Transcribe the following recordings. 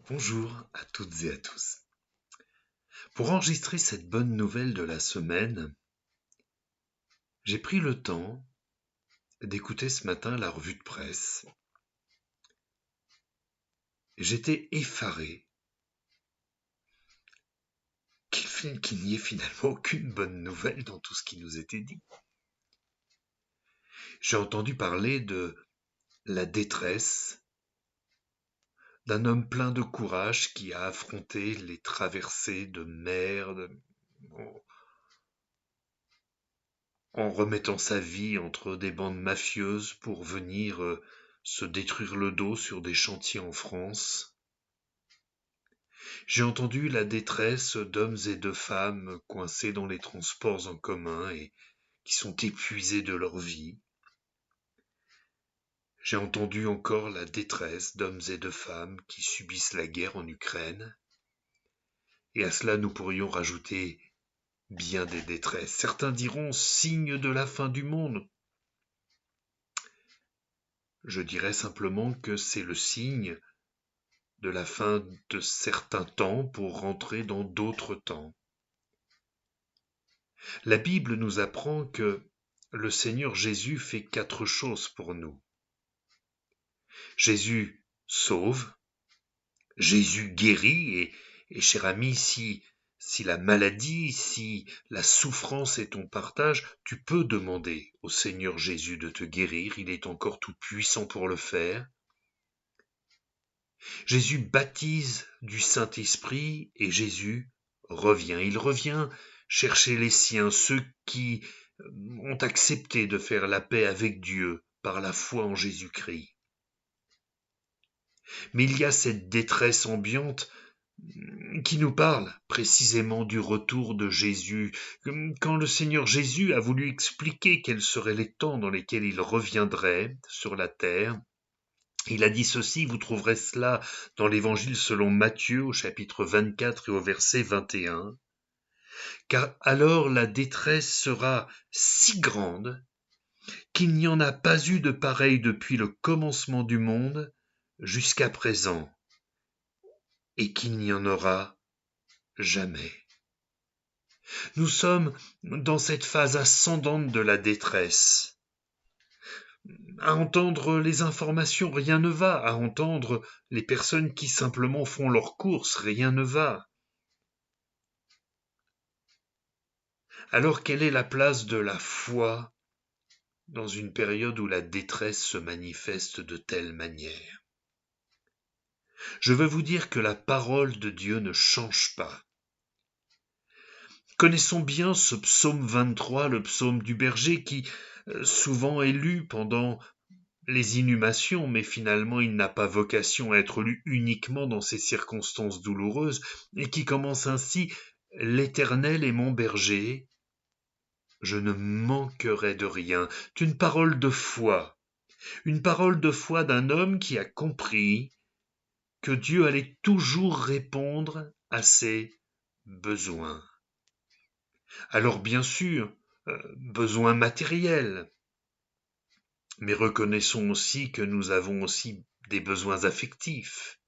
Bonjour à toutes et à tous. Pour enregistrer cette bonne nouvelle de la semaine, j'ai pris le temps d'écouter ce matin la revue de presse. J'étais effaré qu'il n'y ait finalement aucune bonne nouvelle dans tout ce qui nous était dit. J'ai entendu parler de la détresse d'un homme plein de courage qui a affronté les traversées de mer en remettant sa vie entre des bandes mafieuses pour venir se détruire le dos sur des chantiers en France. J'ai entendu la détresse d'hommes et de femmes coincés dans les transports en commun et qui sont épuisés de leur vie. J'ai entendu encore la détresse d'hommes et de femmes qui subissent la guerre en Ukraine. Et à cela, nous pourrions rajouter bien des détresses. Certains diront signe de la fin du monde. Je dirais simplement que c'est le signe de la fin de certains temps pour rentrer dans d'autres temps. La Bible nous apprend que le Seigneur Jésus fait 4 choses pour nous. Jésus sauve, Jésus guérit, et cher ami, si la maladie, si la souffrance est ton partage, tu peux demander au Seigneur Jésus de te guérir, il est encore tout puissant pour le faire. Jésus baptise du Saint-Esprit et Jésus revient. Il revient chercher les siens, ceux qui ont accepté de faire la paix avec Dieu par la foi en Jésus-Christ. Mais il y a cette détresse ambiante qui nous parle précisément du retour de Jésus. Quand le Seigneur Jésus a voulu expliquer quels seraient les temps dans lesquels il reviendrait sur la terre, il a dit ceci, vous trouverez cela dans l'évangile selon Matthieu au chapitre 24 et au verset 21. Car alors la détresse sera si grande qu'il n'y en a pas eu de pareil depuis le commencement du monde jusqu'à présent, et qu'il n'y en aura jamais. Nous sommes dans cette phase ascendante de la détresse. À entendre les informations, rien ne va. À entendre les personnes qui simplement font leurs courses, rien ne va. Alors quelle est la place de la foi dans une période où la détresse se manifeste de telle manière? Je veux vous dire que la parole de Dieu ne change pas. Connaissons bien ce psaume 23, le psaume du berger, qui souvent est lu pendant les inhumations, mais finalement il n'a pas vocation à être lu uniquement dans ces circonstances douloureuses, et qui commence ainsi: L'Éternel est mon berger, je ne manquerai de rien. C'est une parole de foi d'un homme qui a compris que Dieu allait toujours répondre à ses besoins. Alors bien sûr, besoins matériels, mais reconnaissons aussi que nous avons aussi des besoins affectifs,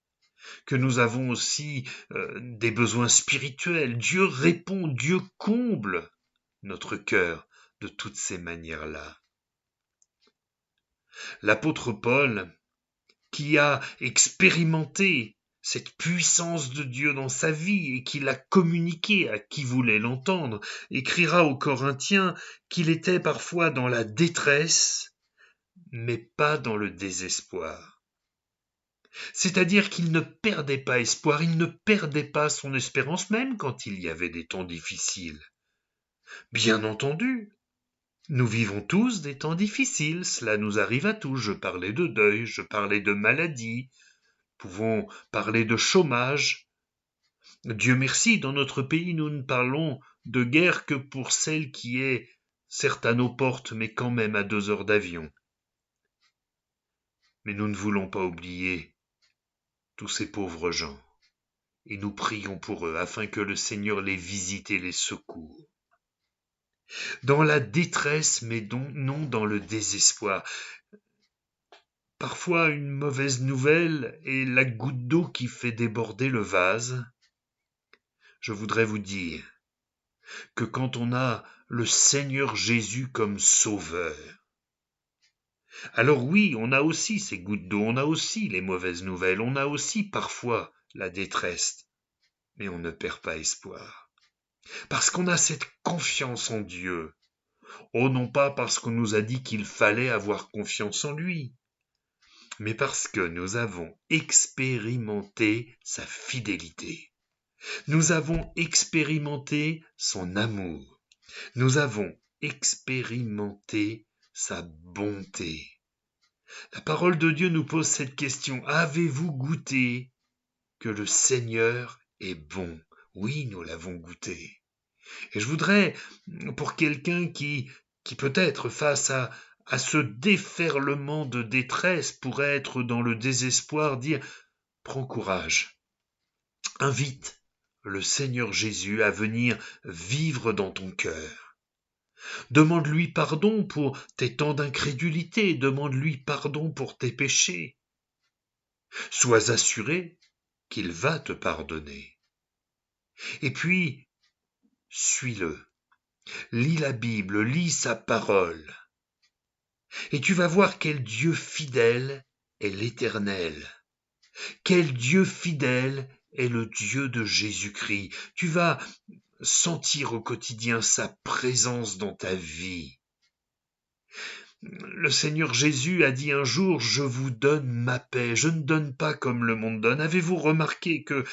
que nous avons aussi des besoins spirituels. Dieu répond, Dieu comble notre cœur de toutes ces manières-là. L'apôtre Paul, qui a expérimenté cette puissance de Dieu dans sa vie et qui l'a communiquée à qui voulait l'entendre, écrira aux Corinthiens qu'il était parfois dans la détresse, mais pas dans le désespoir. C'est-à-dire qu'il ne perdait pas espoir, il ne perdait pas son espérance, même quand il y avait des temps difficiles. Bien entendu, nous vivons tous des temps difficiles, cela nous arrive à tous. Je parlais de deuil, je parlais de maladie, pouvons parler de chômage. Dieu merci, dans notre pays, nous ne parlons de guerre que pour celle qui est certes à nos portes, mais quand même à 2 heures d'avion. Mais nous ne voulons pas oublier tous ces pauvres gens, et nous prions pour eux, afin que le Seigneur les visite et les secoure. Dans la détresse, mais non dans le désespoir. parfois une mauvaise nouvelle est la goutte d'eau qui fait déborder le vase, je voudrais vous dire que quand on a le Seigneur Jésus comme sauveur, alors oui, on a aussi ces gouttes d'eau, on a aussi les mauvaises nouvelles, on a aussi parfois la détresse, mais on ne perd pas espoir. Parce qu'on a cette confiance en Dieu. Oh, non pas parce qu'on nous a dit qu'il fallait avoir confiance en lui, mais parce que nous avons expérimenté sa fidélité. Nous avons expérimenté son amour. Nous avons expérimenté sa bonté. La parole de Dieu nous pose cette question. Avez-vous goûté que le Seigneur est bon? Oui, nous l'avons goûté. Et je voudrais, pour quelqu'un qui peut-être face à ce déferlement de détresse pourrait être dans le désespoir, dire, prends courage, invite le Seigneur Jésus à venir vivre dans ton cœur. Demande-lui pardon pour tes temps d'incrédulité, demande-lui pardon pour tes péchés. Sois assuré qu'il va te pardonner. Et puis, suis-le. Lis la Bible, lis sa parole. Et tu vas voir quel Dieu fidèle est l'Éternel. Quel Dieu fidèle est le Dieu de Jésus-Christ. Tu vas sentir au quotidien sa présence dans ta vie. Le Seigneur Jésus a dit un jour, je vous donne ma paix, je ne donne pas comme le monde donne. Avez-vous remarqué que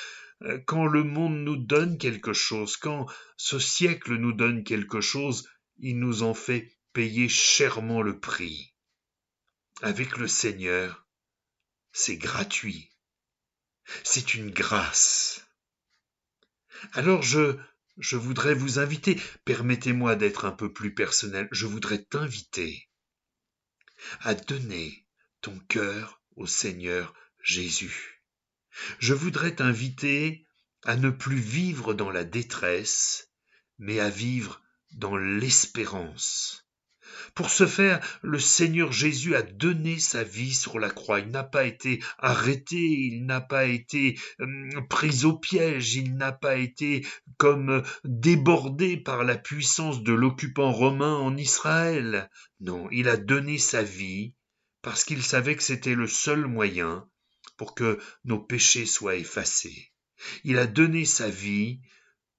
quand le monde nous donne quelque chose, quand ce siècle nous donne quelque chose, il nous en fait payer chèrement le prix. Avec le Seigneur, c'est gratuit, c'est une grâce. Alors je voudrais vous inviter, permettez-moi d'être un peu plus personnel, je voudrais t'inviter à donner ton cœur au Seigneur Jésus. Je voudrais t'inviter à ne plus vivre dans la détresse, mais à vivre dans l'espérance. Pour ce faire, le Seigneur Jésus a donné sa vie sur la croix. Il n'a pas été arrêté, il n'a pas été pris au piège, il n'a pas été comme débordé par la puissance de l'occupant romain en Israël. Non, il a donné sa vie parce qu'il savait que c'était le seul moyen pour que nos péchés soient effacés. Il a donné sa vie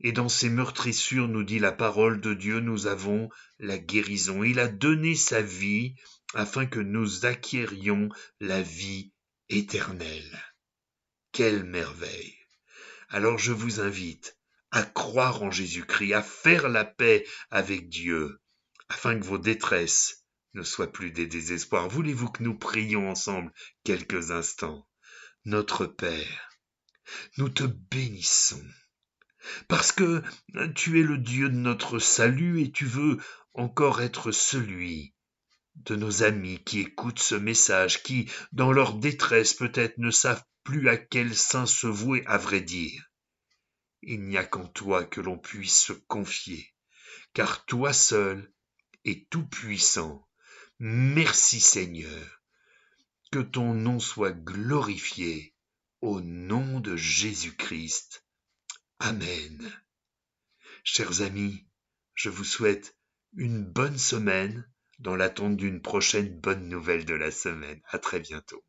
et dans ces meurtrissures, nous dit la parole de Dieu, nous avons la guérison. Il a donné sa vie afin que nous acquérions la vie éternelle. Quelle merveille! Alors je vous invite à croire en Jésus-Christ, à faire la paix avec Dieu, afin que vos détresses ne soient plus des désespoirs. Voulez-vous que nous prions ensemble quelques instants? Notre Père, nous te bénissons. Parce que tu es le Dieu de notre salut et tu veux encore être celui de nos amis qui écoutent ce message, qui, dans leur détresse, peut-être ne savent plus à quel saint se vouer, à vrai dire. Il n'y a qu'en toi que l'on puisse se confier, car toi seul es tout-puissant. Merci Seigneur, que ton nom soit glorifié, au nom de Jésus-Christ. Amen. Chers amis, je vous souhaite une bonne semaine dans l'attente d'une prochaine bonne nouvelle de la semaine. À très bientôt.